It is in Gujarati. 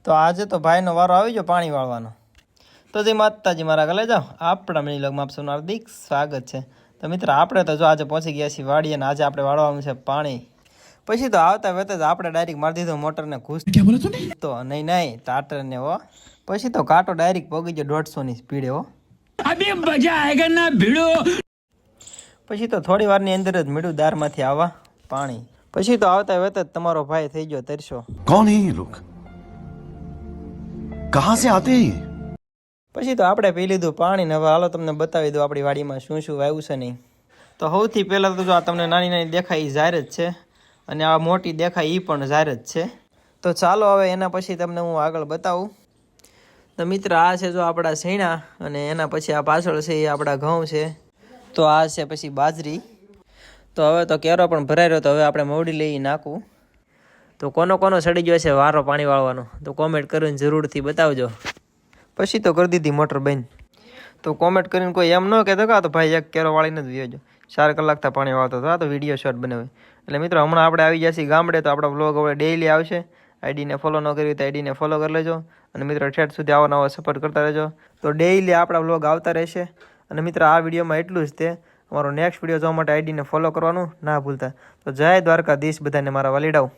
તો આજે તો ભાઈનો વારો આવી ગયો પાણી વાળવાનો. તો જય માતાજી મારા ગલે જાઓ, આપણા મિની વ્લોગમાં આપ સૌનું હાર્દિક સ્વાગત છે. તો મિત્ર આપણે તો જો આજે પહોંચી ગયા છીએ વાડીએ અને આજે આપણે વાળવાનું છે પાણી. પછી તો આવતા વેત જ આપણે ડાયરેક્ટ મારી દીધો મોટરને ઘૂસ તો નહીં ટાટરને હો. પછી તો કાંટો ડાયરેક્ટ પોગી ગયો 150 ની સ્પીડે હો. અભી મજા આયેગા ના ભીડો. પછી તો થોડી વારની અંદર જ મીઠું દારમાંથી આવવા પાણી. પછી તો આવતા વેત જ તમારો ભાઈ થઈ ગયો તરસો. कौन है ये लोग, कहाँ से आते हैं ये? પછી તો આપણે પી લીધું પાણી ને હવે હાલો તમને બતાવી દઉં આપણી વાડીમાં શું શું વાવ્યું છે નહીં. તો સૌથી પહેલાં તો જો આ તમને નાની નાની દેખાય એ જાહેર જ છે અને આ મોટી દેખાય એ પણ જાહેર જ છે. તો ચાલો હવે એના પછી તમને હું આગળ બતાવું. તો મિત્ર આ છે જો આપણા સૈણા અને એના પછી આ પાછળ છે એ આપણા ઘઉં છે. તો આ છે પછી બાજરી. તો હવે તો કેરો પણ ભરાઈ રહ્યો, તો હવે આપણે મવડી લઈ નાખવું. તો કોનો સડી ગયો છે વારો પાણી વાળવાનો તો કોમેન્ટ કરીને જરૂરથી બતાવજો. પછી તો કરી દીધી મોટર બંધ. તો કોમેન્ટ કરીને કોઈ એમ ન કહેતો કે આ તો ભાઈ એક કેરો વાળીને જ વ્યો 4 કલાકથી પાણી વાળતો હતો. આ તો વિડીયો શોર્ટ બનાવે. એટલે મિત્રો હમણાં આપણે આવી જઈએ ગામડે, તો આપણા વ્લોગ હવે ડેઈલી આવશે. આઈડીને ફોલો ન કર્યું તો આઈડીને ફોલો કરી લેજો અને મિત્રો ઠેઠ સુધી આવો નવો સપોર્ટ કરતા રહેજો. તો ડેઈલી આપણા વ્લોગ આવતા રહેશે. અને મિત્રો આ વિડીયોમાં એટલું જ તે. અમારો નેક્સ્ટ વિડીયો જોવા માટે આઈડીને ફોલો કરવાનું ના ભૂલતા. તો જય દ્વારકાધીશ બધાને મારા વાલીડાઓ.